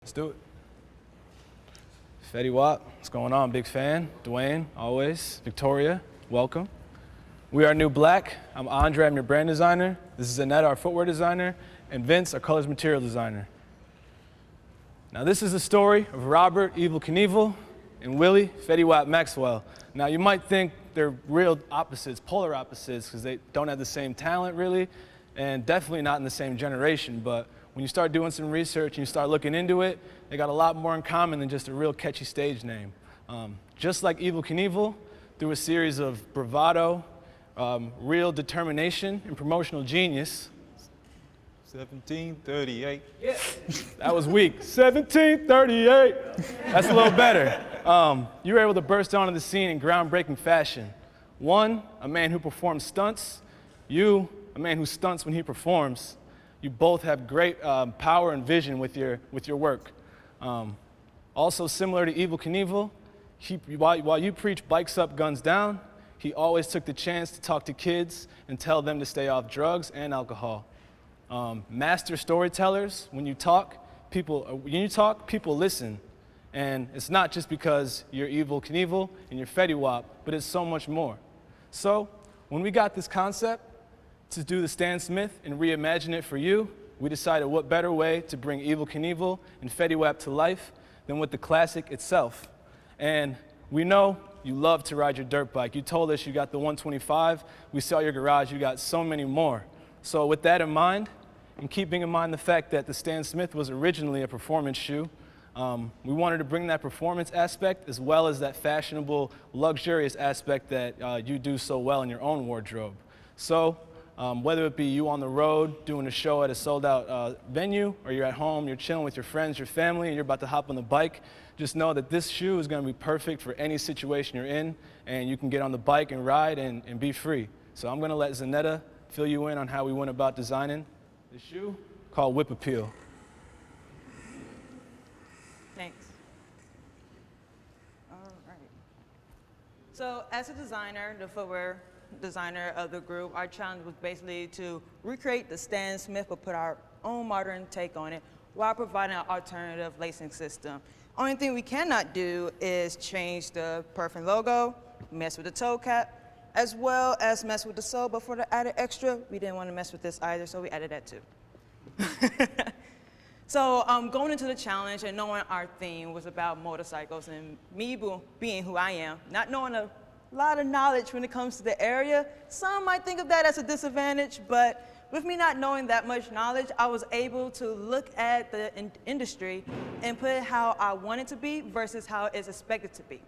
Let's do it. Fetty Wap, what's going on? Big fan. Dwayne, always. Victoria, welcome. We are New Black. I'm Andre, I'm your brand designer. This is Annette, our footwear designer, and Vince, our colors material designer. Now this is the story of Robert Evel Knievel and Willie Fetty Wap Maxwell. Now you might think they're real opposites, polar opposites, because they don't have the same talent really, and definitely not in the same generation, but when you start doing some research and you start looking into it, they got a lot more in common than just a real catchy stage name. Just like Evel Knievel, through a series of bravado, real determination, and promotional genius. 1738. Yeah, that was weak. 1738. That's a little better. You were able to burst onto the scene in groundbreaking fashion. One, a man who performs stunts. You, a man who stunts when he performs. You both have great power and vision with your work. Also similar to Evel Knievel, while you preach bikes up, guns down, he always took the chance to talk to kids and tell them to stay off drugs and alcohol. Master storytellers, when you talk, people listen. And it's not just because you're Evel Knievel and you're Fetty Wap, but it's so much more. So when we got this concept to do the Stan Smith and reimagine it for you, we decided what better way to bring Evel Knievel and Fetty Wap to life than with the classic itself. And we know you love to ride your dirt bike. You told us you got the 125. We saw your garage, you got so many more. So with that in mind, and keeping in mind the fact that the Stan Smith was originally a performance shoe, we wanted to bring that performance aspect as well as that fashionable, luxurious aspect that you do so well in your own wardrobe. So whether it be you on the road doing a show at a sold-out venue, or you're at home, you're chilling with your friends, your family, and you're about to hop on the bike, just know that this shoe is going to be perfect for any situation you're in, and you can get on the bike and ride and be free. So I'm going to let Zanetta fill you in on how we went about designing the shoe called Whip Appeal. Thanks. All right. So as a designer, the footwear designer of the group, our challenge was basically to recreate the Stan Smith but put our own modern take on it while providing an alternative lacing system. Only thing we cannot do is change the perfect logo, mess with the toe cap, as well as mess with the sole, but for the added extra, we didn't want to mess with this either, so we added that too. So going into the challenge and knowing our theme was about motorcycles, and me being who I am, not knowing a lot of knowledge when it comes to the area, some might think of that as a disadvantage, but with me not knowing that much knowledge, I was able to look at the industry and put it how I want it to be versus how it's expected to be.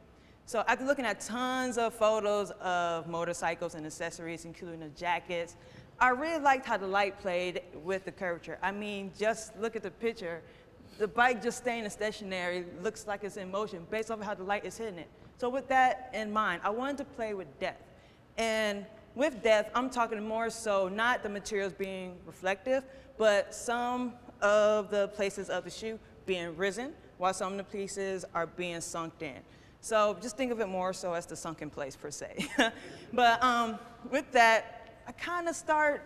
So after looking at tons of photos of motorcycles and accessories, including the jackets, I really liked how the light played with the curvature. I mean, just look at the picture. The bike just staying stationary looks like it's in motion based off of how the light is hitting it. So with that in mind, I wanted to play with depth. And with depth, I'm talking more so not the materials being reflective, but some of the places of the shoe being risen, while some of the pieces are being sunk in. So just think of it more so as the sunken place per se. But with that, I kind of start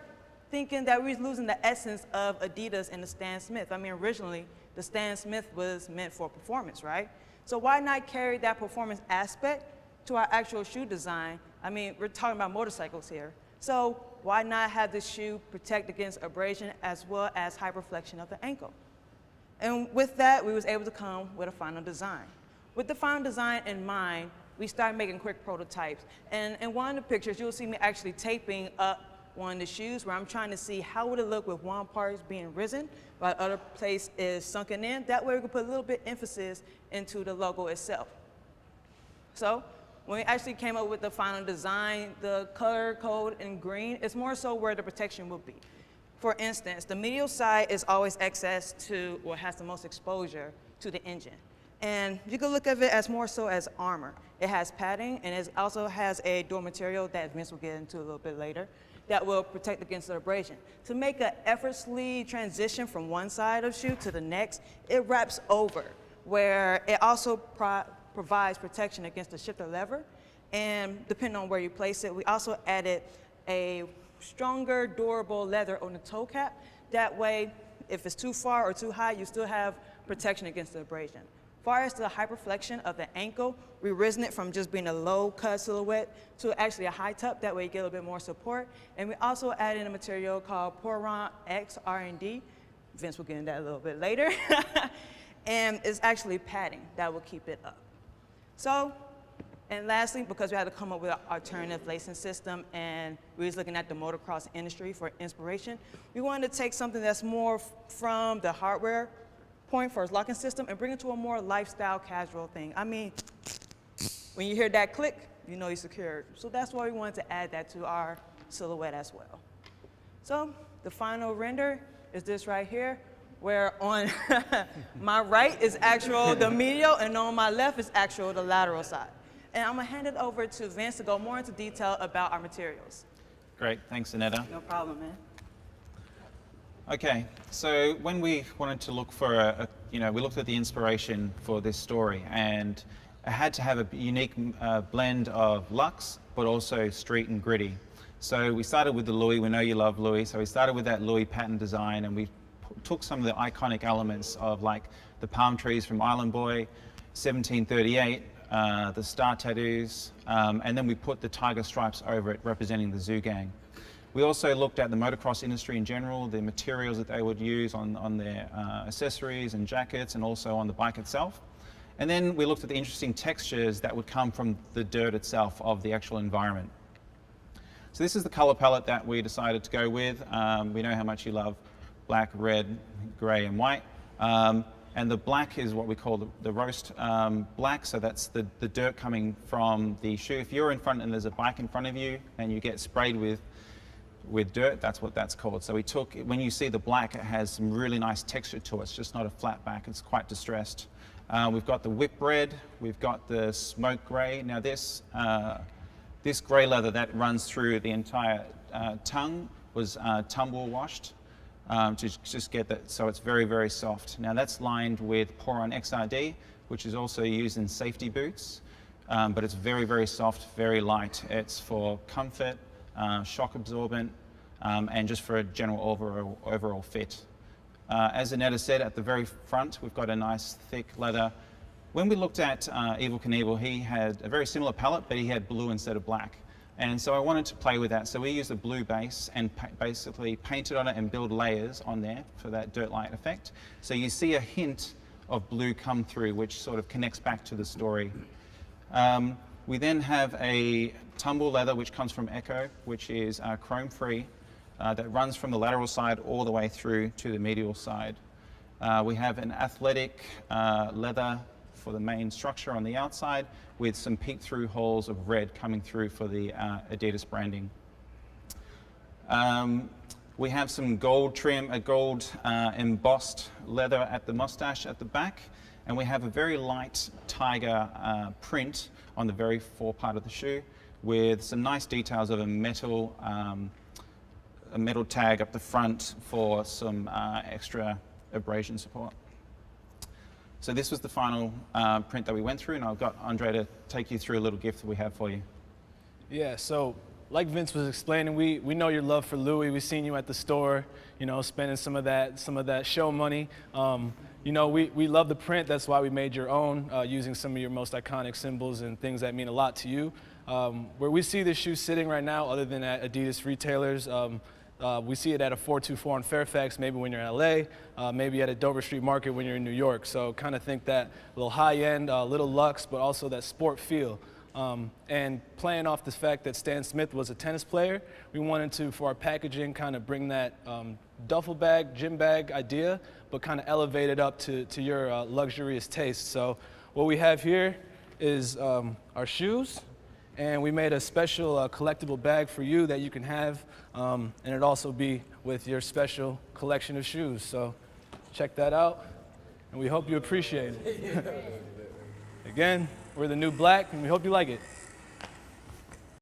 thinking that we was losing the essence of Adidas and the Stan Smith. I mean, originally, the Stan Smith was meant for performance, right? So why not carry that performance aspect to our actual shoe design? I mean, we're talking about motorcycles here. So why not have the shoe protect against abrasion as well as hyperflexion of the ankle? And with that, we was able to come with a final design. With the final design in mind, we started making quick prototypes. And in one of the pictures, you'll see me actually taping up one of the shoes where I'm trying to see how would it look with one part being risen while the other place is sunken in. That way we can put a little bit emphasis into the logo itself. So when we actually came up with the final design, the color code in green is more so where the protection will be. For instance, the medial side is always access to what has the most exposure to the engine. And you can look at it as more so as armor. It has padding, and it also has a door material that Vince will get into a little bit later that will protect against the abrasion. To make an effortlessly transition from one side of the shoe to the next, it wraps over, where it also provides protection against the shifter lever. And depending on where you place it, we also added a stronger, durable leather on the toe cap. That way, if it's too far or too high, you still have protection against the abrasion. Far as the hyperflexion of the ankle, we risen it from just being a low cut silhouette to actually a high tuck. That way you get a little bit more support. And we also add in a material called Poron X R&D. Vince will get into that a little bit later. And it's actually padding that will keep it up. So, and lastly, because we had to come up with an alternative lacing system and we was looking at the motocross industry for inspiration, we wanted to take something that's more from the hardware point for its locking system and bring it to a more lifestyle casual thing. I mean, when you hear that click, you know you're secured. So that's why we wanted to add that to our silhouette as well. So the final render is this right here, where on my right is actual the medial and on my left is actual the lateral side. And I'm gonna hand it over to Vince to go more into detail about our materials. Great, thanks, Aneta. No problem, man. Okay, so when we wanted to look for we looked at the inspiration for this story, and it had to have a unique blend of luxe, but also street and gritty. So we started with the Louis. We know you love Louis, so we started with that Louis pattern design, and we took some of the iconic elements of like the palm trees from Island Boy, 1738, the star tattoos, and then we put the tiger stripes over it representing the Zoo Gang. We also looked at the motocross industry in general, the materials that they would use on their accessories and jackets, and also on the bike itself. And then we looked at the interesting textures that would come from the dirt itself of the actual environment. So this is the color palette that we decided to go with. We know how much you love black, red, gray, and white. And the black is what we call the roast black, so that's the dirt coming from the shoe. If you're in front and there's a bike in front of you and you get sprayed with dirt, that's what that's called. So we took, when you see the black, it has some really nice texture to it. It's just not a flat back, it's quite distressed. We've got the whip red, we've got the smoke gray. Now this gray leather that runs through the entire tongue was tumble washed to just get that, so it's very, very soft. Now that's lined with Poron XRD, which is also used in safety boots, but it's very, very soft, very light. It's for comfort, shock absorbent, and just for a general overall fit. As Aneta said, at the very front, we've got a nice thick leather. When we looked at Evel Knievel, he had a very similar palette, but he had blue instead of black. And so I wanted to play with that. So we used a blue base and basically painted on it and build layers on there for that dirt light effect. So you see a hint of blue come through, which sort of connects back to the story. We then have a tumble leather, which comes from Echo, which is chrome-free, that runs from the lateral side all the way through to the medial side. We have an athletic leather for the main structure on the outside, with some peek-through holes of red coming through for the Adidas branding. We have some gold trim, a gold embossed leather at the mustache at the back, and we have a very light tiger print on the very forepart of the shoe, with some nice details of a metal tag up the front for some extra abrasion support. So this was the final print that we went through, and I've got Andre to take you through a little gift that we have for you. Yeah, so like Vince was explaining, we know your love for Louis. We've seen you at the store, spending some of that show money. We love the print. That's why we made your own, using some of your most iconic symbols and things that mean a lot to you. Where we see this shoe sitting right now, other than at Adidas retailers, we see it at a 424 in Fairfax, maybe when you're in LA, maybe at a Dover Street Market when you're in New York. So kind of think that little high-end, little luxe, but also that sport feel. And playing off the fact that Stan Smith was a tennis player, we wanted to, for our packaging, kind of bring that duffel bag, gym bag idea, but kind of elevate it up to your luxurious taste. So what we have here is our shoes. And we made a special collectible bag for you that you can have, and it'd also be with your special collection of shoes. So check that out, and we hope you appreciate it. Again, we're the new black, and we hope you like it.